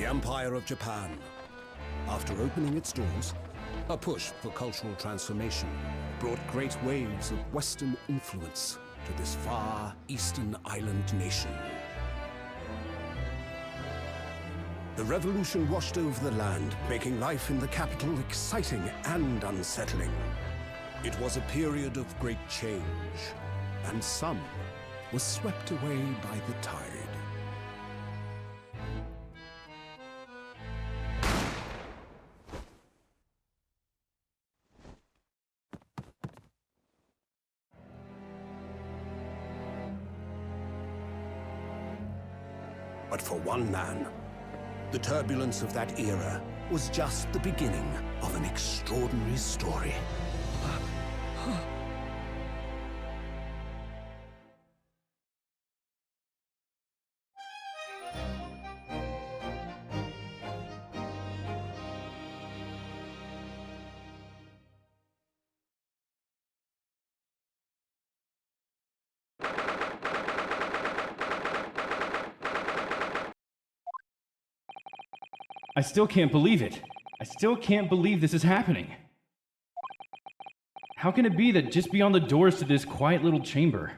Empire of Japan. After opening its doors, a push for cultural transformation brought great waves of Western influence to this far eastern island nation. The revolution washed over the land, making life in the capital exciting and unsettling. It was a period of great change, and some was swept away by the tide. But for one man, the turbulence of that era was just the beginning of an extraordinary story. I still can't believe it. I still can't believe this is happening. How can it be that just beyond the doors to this quiet little chamber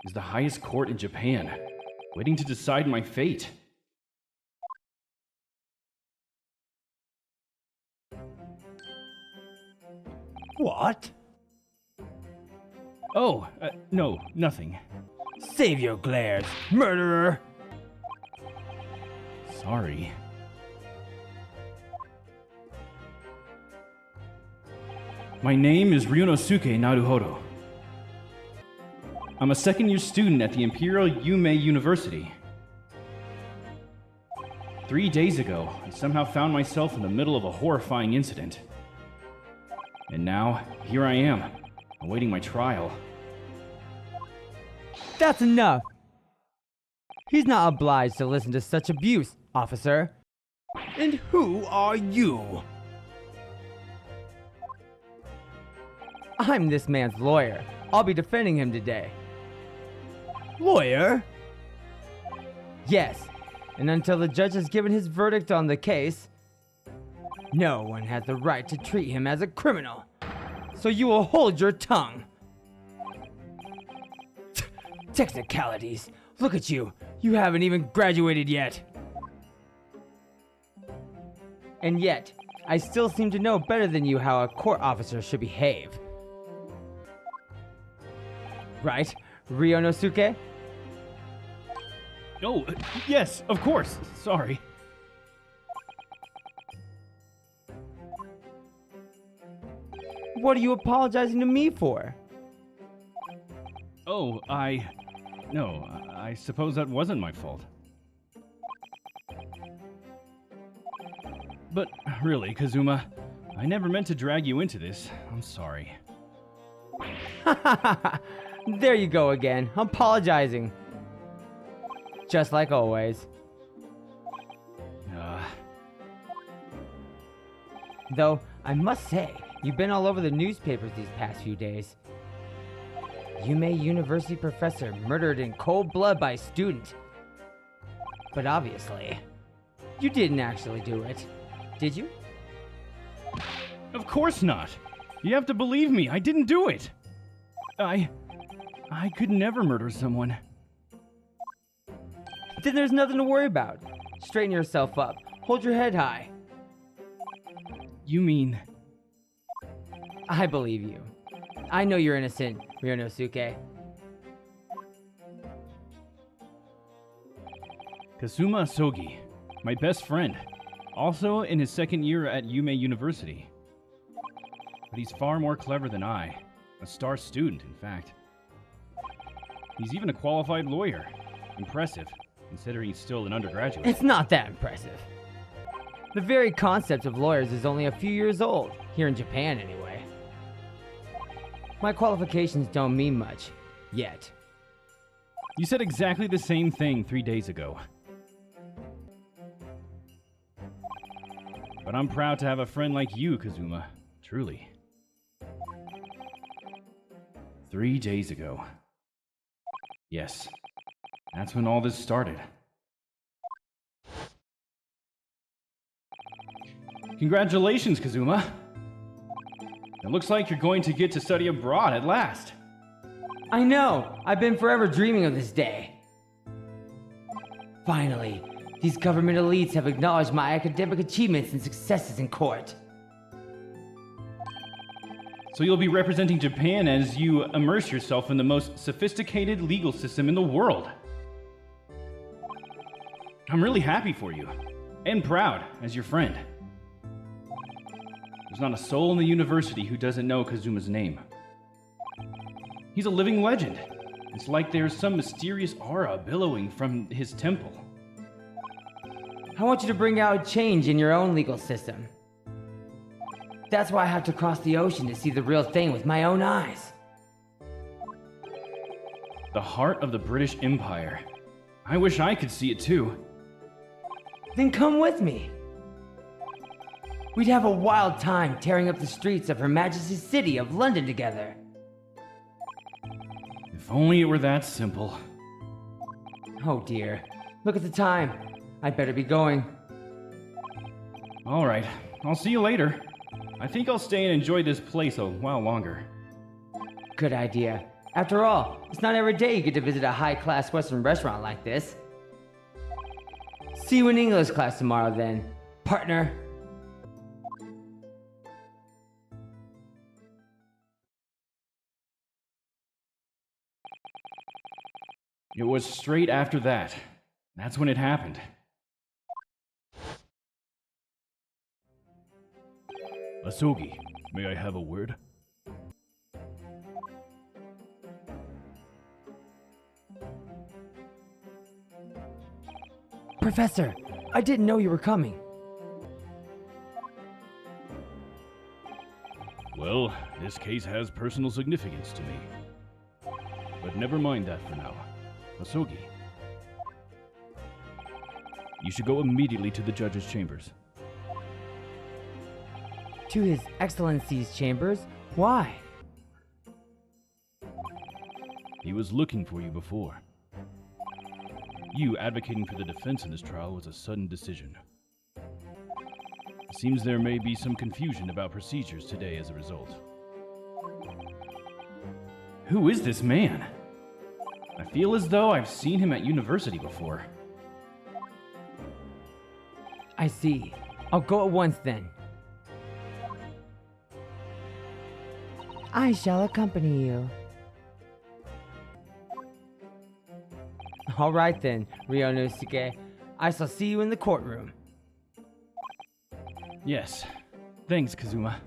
is the highest court in Japan, waiting to decide my fate? What? Oh, no, nothing. Save your glares, murderer! Sorry. My name is Ryunosuke Naruhodo. I'm a second-year student at the Imperial Yume University. 3 days ago, I somehow found myself in the middle of a horrifying incident. And now, here I am, awaiting my trial. That's enough! He's not obliged to listen to such abuse, officer. And who are you? I'm this man's lawyer. I'll be defending him today. Lawyer? Yes, and until the judge has given his verdict on the case, no one has the right to treat him as a criminal. So you will hold your tongue. Technicalities. Look at you. You haven't even graduated yet. And yet, I still seem to know better than you how a court officer should behave. Right, Ryunosuke? Oh, yes, of course. Sorry. What are you apologizing to me for? Oh, No, I suppose that wasn't my fault. But really, Kazuma, I never meant to drag you into this. I'm sorry. There you go again, apologizing. Just like always. Though, I must say, you've been all over the newspapers these past few days. Yume University professor murdered in cold blood by a student. But obviously, you didn't actually do it, did you? Of course not. You have to believe me. I didn't do it. I could never murder someone. Then there's nothing to worry about. Straighten yourself up. Hold your head high. You mean... I believe you. I know you're innocent, Ryunosuke. Kazuma Asogi, my best friend, also in his second year at Yume University. But he's far more clever than I, a star student, in fact. He's even a qualified lawyer. Impressive, considering he's still an undergraduate. It's not that impressive. The very concept of lawyers is only a few years old, here in Japan anyway. My qualifications don't mean much, yet. You said exactly the same thing 3 days ago. But I'm proud to have a friend like you, Kazuma. Truly. 3 days ago. Yes, that's when all this started. Congratulations, Kazuma. It looks like you're going to get to study abroad at last. I know! I've been forever dreaming of this day. Finally, these government elites have acknowledged my academic achievements and successes in court. So you'll be representing Japan as you immerse yourself in the most sophisticated legal system in the world. I'm really happy for you, and proud as your friend. There's not a soul in the university who doesn't know Kazuma's name. He's a living legend. It's like there's some mysterious aura billowing from his temple. I want you to bring out change in your own legal system. That's why I have to cross the ocean to see the real thing with my own eyes. The heart of the British Empire. I wish I could see it too. Then come with me. We'd have a wild time tearing up the streets of Her Majesty's city of London together. If only it were that simple. Oh dear, look at the time. I'd better be going. All right, I'll see you later. I think I'll stay and enjoy this place a while longer. Good idea. After all, it's not every day you get to visit a high-class Western restaurant like this. See you in English class tomorrow then, partner. It was straight after that. That's when it happened. Asogi, may I have a word? Professor, I didn't know you were coming. Well, this case has personal significance to me. But never mind that for now. Asogi, you should go immediately to the judge's chambers. To His Excellency's chambers? Why? He was looking for you before. You advocating for the defense in this trial was a sudden decision. It seems there may be some confusion about procedures today as a result. Who is this man? I feel as though I've seen him at university before. I see. I'll go at once then. I shall accompany you. All right then, Ryonosuke. I shall see you in the courtroom. Yes. Thanks, Kazuma.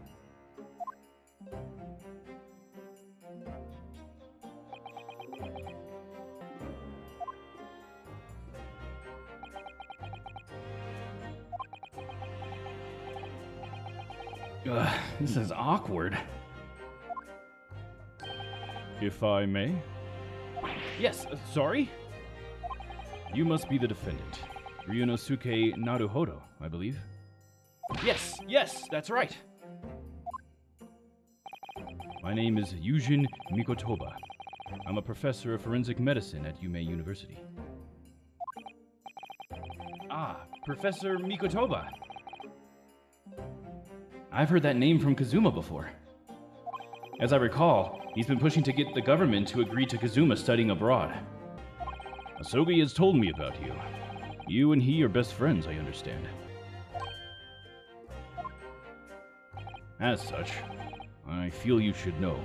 This is awkward. If I may, Yes, sorry? you must be the defendant, Ryonosuke Naruhodo, I believe. Yes, that's right. My name is Yujin Mikotoba. I'm a professor of forensic medicine at Yume University. Ah, Professor Mikotoba. I've heard that name from Kazuma before. As I recall, he's been pushing to get the government to agree to Kazuma studying abroad. Asogi has told me about you. You and he are best friends, I understand. As such, I feel you should know.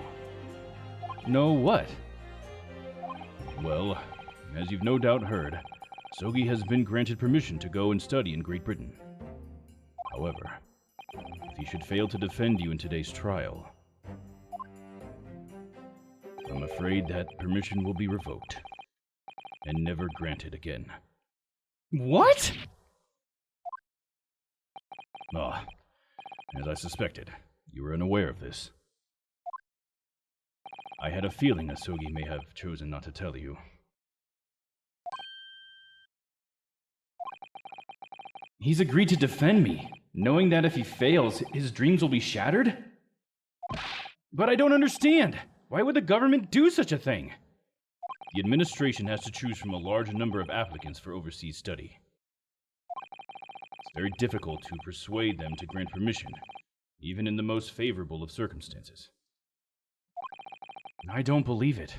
Know what? Well, as you've no doubt heard, Asogi has been granted permission to go and study in Great Britain. However, if he should fail to defend you in today's trial, I'm afraid that permission will be revoked and never granted again. What? Ah, as I suspected, you were unaware of this. I had a feeling Asogi may have chosen not to tell you. He's agreed to defend me, knowing that if he fails, his dreams will be shattered? But I don't understand. Why would the government do such a thing? The administration has to choose from a large number of applicants for overseas study. very difficult to persuade them to grant permission, even in the most favorable of circumstances. I don't believe it.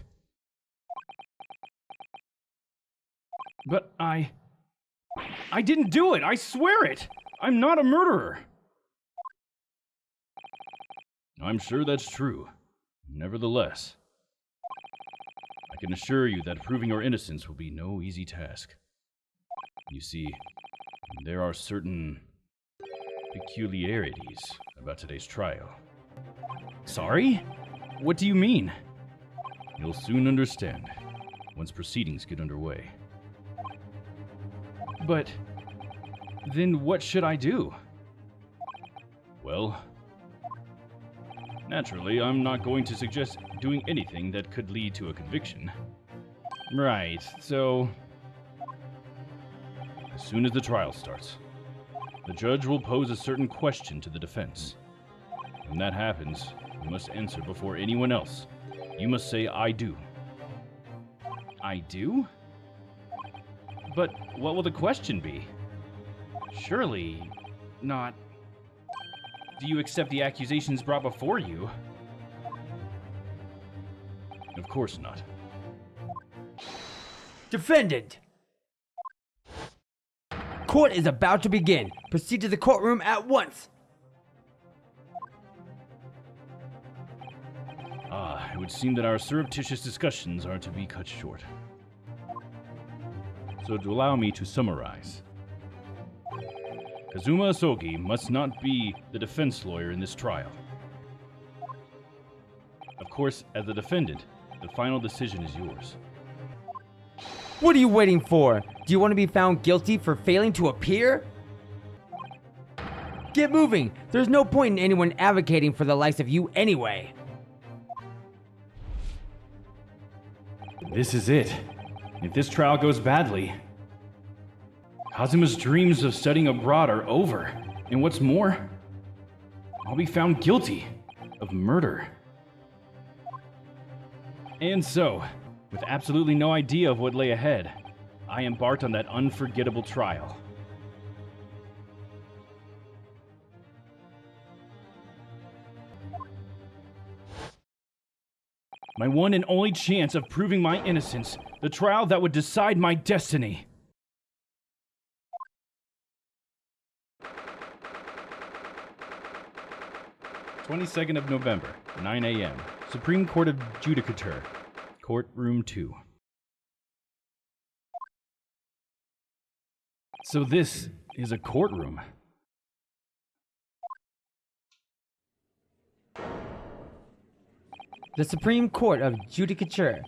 But I didn't do it! I swear it! I'm not a murderer! I'm sure that's true. Nevertheless, I can assure you that proving your innocence will be no easy task. You see, there are certain peculiarities about today's trial. Sorry? What do you mean? You'll soon understand once proceedings get underway. But then what should I do? Well, naturally, I'm not going to suggest doing anything that could lead to a conviction. Right, so As soon as the trial starts, the judge will pose a certain question to the defense. When that happens, you must answer before anyone else. You must say, "I do." I do? But what will the question be? Surely not. Do you accept the accusations brought before you? Of course not. Defendant! Court is about to begin. Proceed to the courtroom at once. It would seem that our surreptitious discussions are to be cut short. So to allow me to summarize. Kazuma Asogi must not be the defense lawyer in this trial. Of course, as the defendant, the final decision is yours. What are you waiting for? Do you want to be found guilty for failing to appear? Get moving. There's no point in anyone advocating for the likes of you anyway. This is it. If this trial goes badly, Kazuma's dreams of studying abroad are over. And what's more, I'll be found guilty of murder. And so, with absolutely no idea of what lay ahead, I embarked on that unforgettable trial. My one and only chance of proving my innocence, the trial that would decide my destiny. (22nd of November, 9 a.m. Supreme Court of Judicature, Courtroom 2. So this is a courtroom. The Supreme Court of Judicature.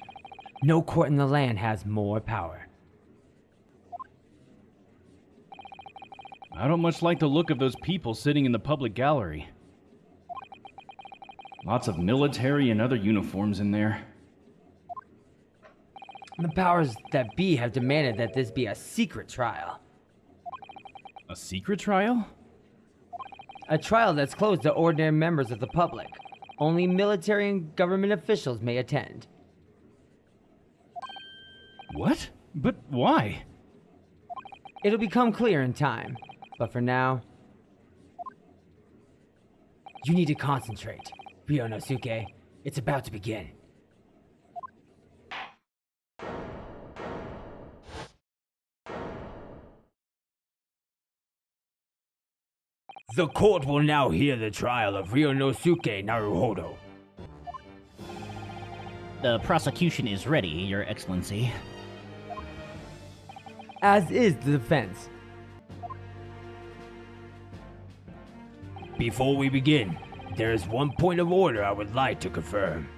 No court in the land has more power. I don't much like the look of those people sitting in the public gallery. Lots of military and other uniforms in there. The powers that be have demanded that this be a secret trial. A secret trial? A trial that's closed to ordinary members of the public. Only military and government officials may attend. What? But why? It'll become clear in time, but for now, you need to concentrate. Ryonosuke, it's about to begin. The court will now hear the trial of Ryonosuke Naruhodo. The prosecution is ready, Your Excellency. As is the defense. Before we begin, there is one point of order I would like to confirm.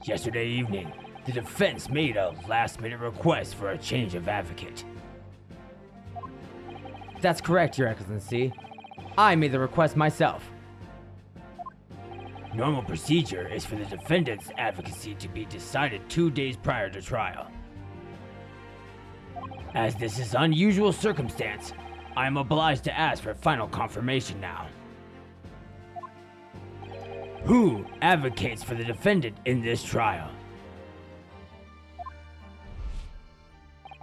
Yesterday evening, the defense made a last-minute request for a change of advocate. That's correct, Your Excellency. I made the request myself. Normal procedure is for the defendant's advocacy to be decided 2 days prior to trial. As this is unusual circumstance, I am obliged to ask for final confirmation now. Who advocates for the defendant in this trial?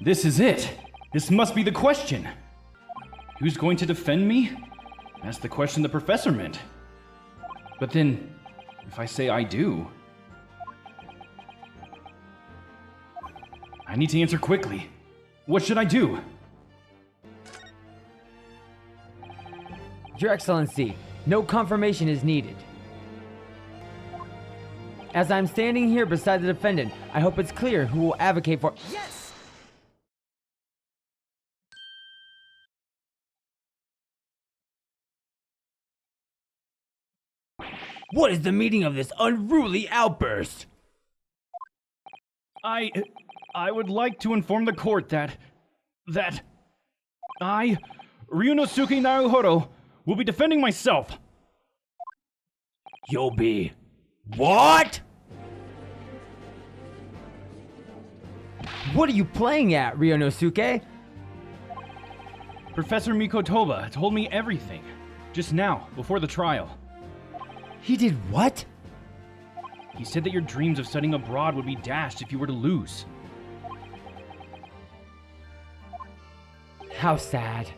This is it. This must be the question. Who's going to defend me? That's the question the professor meant. But then, if I say I do... I need to answer quickly. What should I do? Your Excellency, no confirmation is needed. As I'm standing here beside the defendant, I hope it's clear who will advocate for— Yes! What is the meaning of this unruly outburst? I would like to inform the court that I, Ryunosuke Naruhodo, will be defending myself. You'll be... What? What are you playing at, Ryunosuke? Professor Mikotoba told me everything, just now, before the trial. He did what? He said that your dreams of studying abroad would be dashed if you were to lose. How sad.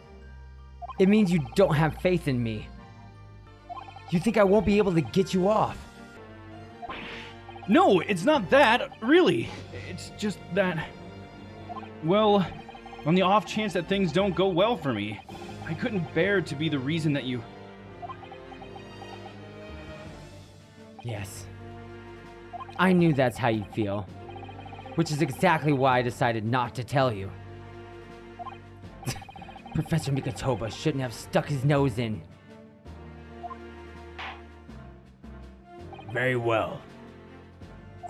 It means you don't have faith in me. You think I won't be able to get you off? No, it's not that, really. It's just that... Well, on the off chance that things don't go well for me, I couldn't bear to be the reason that you... Yes. I knew that's how you feel. Which is exactly why I decided not to tell you. Professor Mikotoba shouldn't have stuck his nose in. Very well.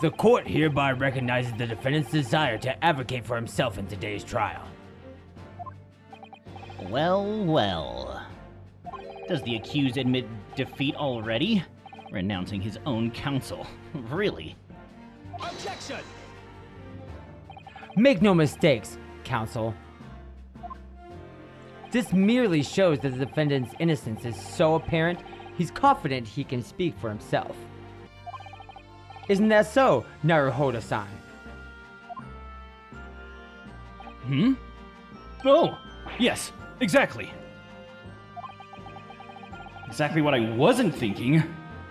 The court hereby recognizes the defendant's desire to advocate for himself in today's trial. Well, well. Does the accused admit defeat already? Renouncing his own counsel. Really? Objection! Make no mistakes, counsel. This merely shows that the defendant's innocence is so apparent, he's confident he can speak for himself. Isn't that so, Naruhodo-san? Oh, yes, exactly. Exactly what I wasn't thinking.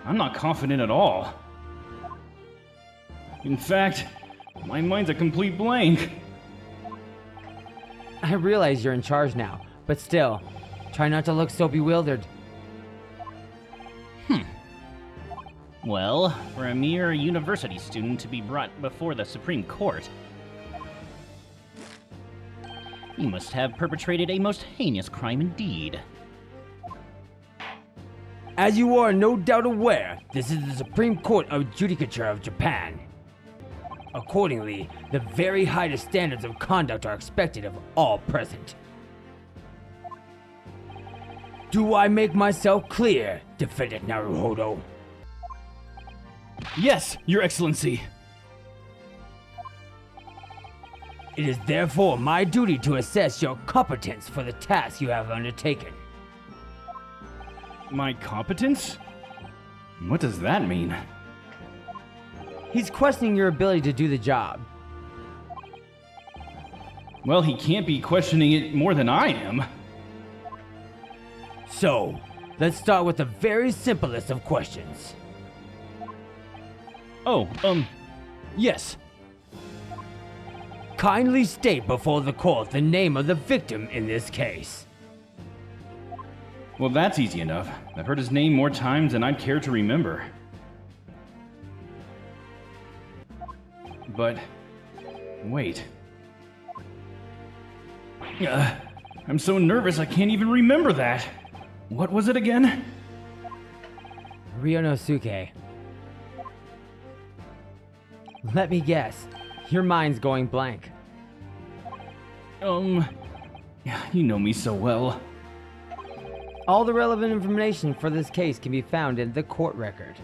I'm not confident at all. In fact, my mind's a complete blank. I realize you're in charge now, but still, try not to look so bewildered. Well, for a mere university student to be brought before the Supreme Court, you must have perpetrated a most heinous crime indeed. As you are no doubt aware, this is the Supreme Court of Judicature of Japan. Accordingly, the very highest standards of conduct are expected of all present. Do I make myself clear, Defendant Naruhodo? Yes, Your Excellency. It is therefore my duty to assess your competence for the task you have undertaken. My competence? What does that mean? He's questioning your ability to do the job. Well, he can't be questioning it more than I am. So, let's start with the very simplest of questions. Oh, yes. Kindly state before the court the name of the victim in this case. Well, that's easy enough. I've heard his name more times than I'd care to remember. But... wait. I'm so nervous I can't even remember that. What was it again? Ryunosuke. Let me guess. Your mind's going blank. You know me so well. All the relevant information for this case can be found in the court record.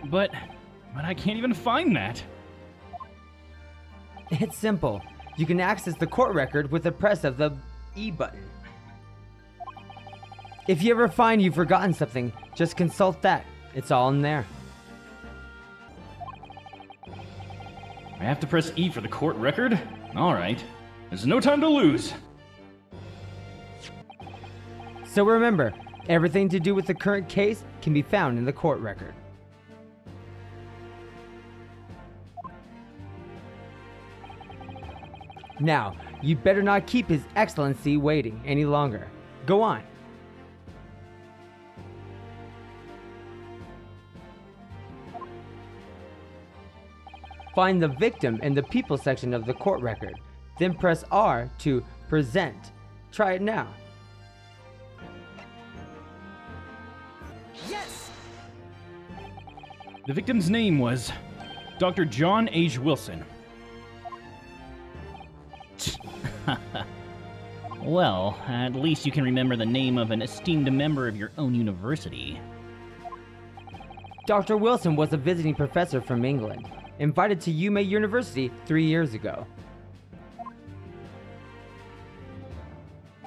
But I can't even find that. It's simple. You can access the court record with the press of the E button. If you ever find you've forgotten something, just consult that. It's all in there. I have to press E for the court record? Alright. There's no time to lose. So remember, everything to do with the current case can be found in the court record. Now, you better not keep His Excellency waiting any longer. Go on. Find the victim in the people section of the court record. Then press R to present. Try it now. Yes! The victim's name was Dr. John H. Wilson. Well, at least you can remember the name of an esteemed member of your own university. Dr. Wilson was a visiting professor from England, invited to Yume University 3 years ago.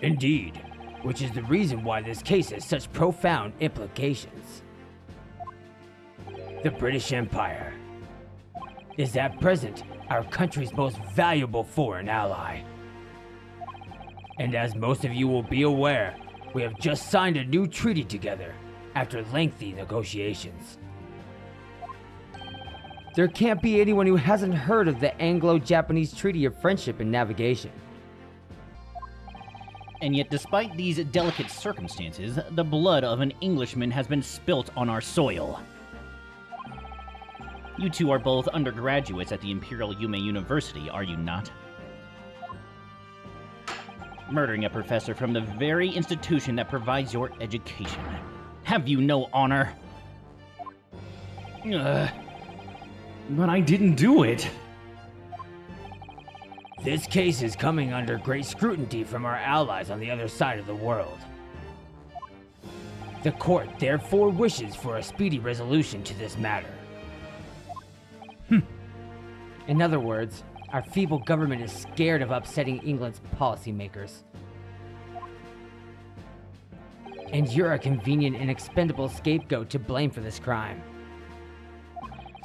Indeed, which is the reason why this case has such profound implications. The British Empire is at present our country's most valuable foreign ally. And as most of you will be aware, we have just signed a new treaty together after lengthy negotiations. There can't be anyone who hasn't heard of the Anglo-Japanese Treaty of Friendship and Navigation. And yet, despite these delicate circumstances, the blood of an Englishman has been spilt on our soil. You two are both undergraduates at the Imperial Yume University, are you not? Murdering a professor from the very institution that provides your education. Have you no honor? But I didn't do it. This case is coming under great scrutiny from our allies on the other side of the world. The court therefore wishes for a speedy resolution to this matter. In other words, our feeble government is scared of upsetting England's policymakers. And you're a convenient and expendable scapegoat to blame for this crime.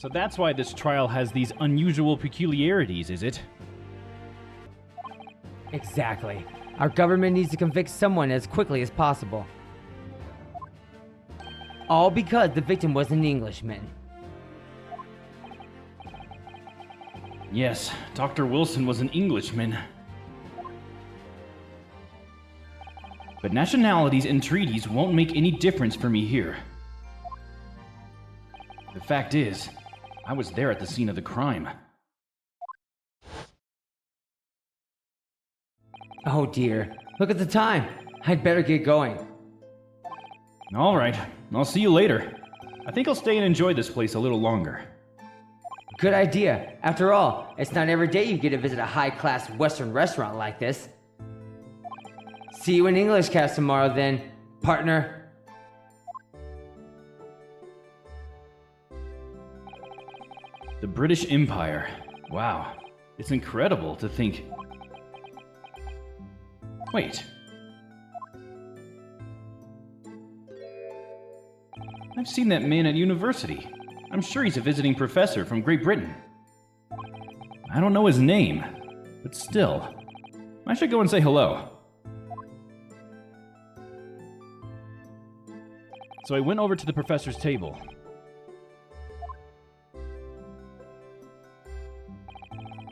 So that's why this trial has these unusual peculiarities, is it? Exactly. Our government needs to convict someone as quickly as possible. All because the victim was an Englishman. Yes, Dr. Wilson was an Englishman. But nationalities and treaties won't make any difference for me here. The fact is, I was there at the scene of the crime. Oh dear, look at the time. I'd better get going. All right, I'll see you later. I think I'll stay and enjoy this place a little longer. Good idea. After all, it's not every day you get to visit a high-class Western restaurant like this. See you in English class tomorrow then, partner. The British Empire. Wow, it's incredible to think... Wait. I've seen that man at university. I'm sure he's a visiting professor from Great Britain. I don't know his name, but still, I should go and say hello. So I went over to the professor's table.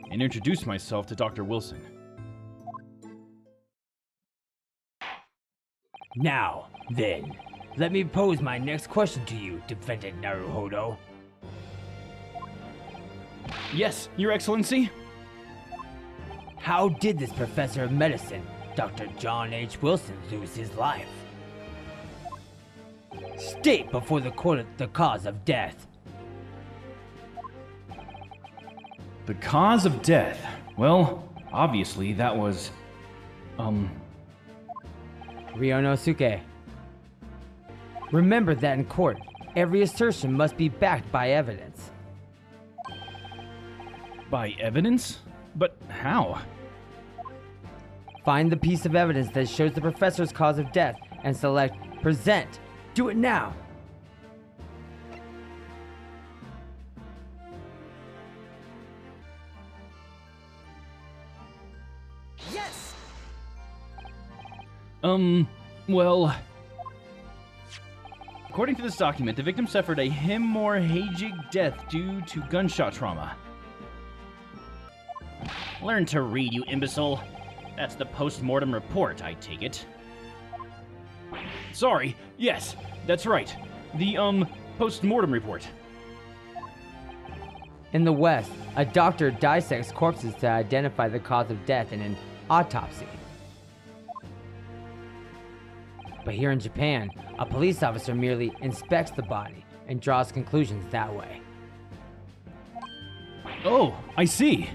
And introduced myself to Dr. Wilson. Now, then, let me pose my next question to you, Defendant Naruhodo. Yes, Your Excellency? How did this professor of medicine, Dr. John H. Wilson, lose his life? State before the court the cause of death. The cause of death? Well, obviously that was... Ryonosuke. Remember that in court, every assertion must be backed by evidence. By evidence? But how? Find the piece of evidence that shows the professor's cause of death and select Present. Do it now. Yes! Well, according to this document, the victim suffered a hemorrhagic death due to gunshot trauma. Learn to read, you imbecile. That's the post-mortem report, I take it. Sorry, yes, that's right. The, post-mortem report. In the West, a doctor dissects corpses to identify the cause of death in an autopsy. But here in Japan, a police officer merely inspects the body and draws conclusions that way. Oh, I see.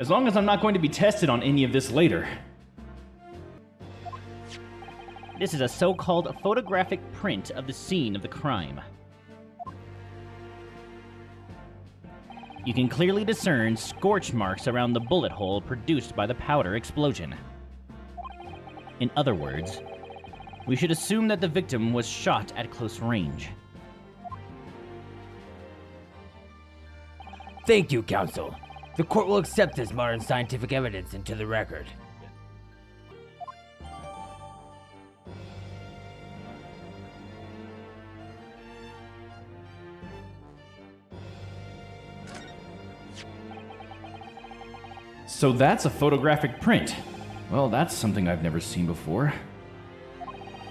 As long as I'm not going to be tested on any of this later. This is a so-called photographic print of the scene of the crime. You can clearly discern scorch marks around the bullet hole produced by the powder explosion. In other words, we should assume that the victim was shot at close range. Thank you, counsel. The court will accept this modern scientific evidence into the record. So that's a photographic print. Well, that's something I've never seen before.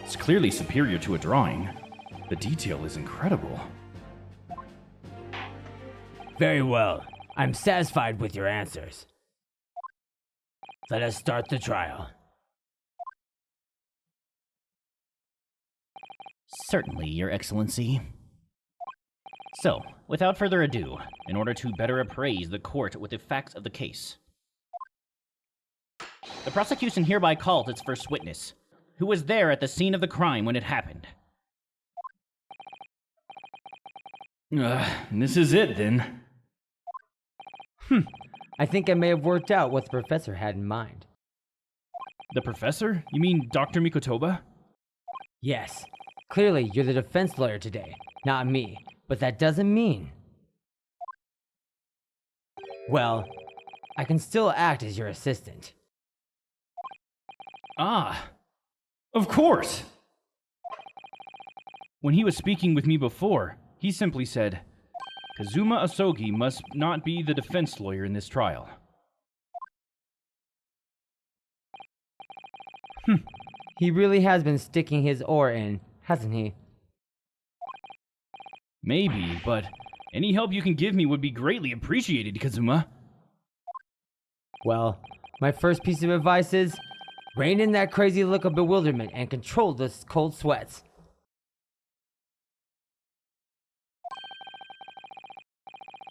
It's clearly superior to a drawing. The detail is incredible. Very well. I'm satisfied with your answers. Let us start the trial. Certainly, Your Excellency. So, without further ado, in order to better appraise the court with the facts of the case, the prosecution hereby calls its first witness, who was there at the scene of the crime when it happened. This is it then. I think I may have worked out what the professor had in mind. The professor? You mean Dr. Mikotoba? Yes. Clearly, you're the defense lawyer today, not me. But that doesn't mean... Well, I can still act as your assistant. Ah, of course. When he was speaking with me before, he simply said, Kazuma Asogi must not be the defense lawyer in this trial. He really has been sticking his oar in, hasn't he? Maybe, but any help you can give me would be greatly appreciated, Kazuma. Well, my first piece of advice is, rein in that crazy look of bewilderment and control those cold sweats.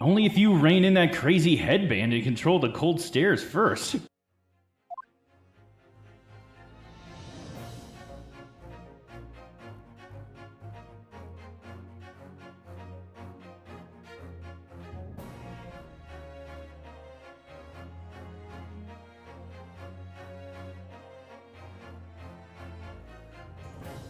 Only if you rein in that crazy headband and control the cold stares first.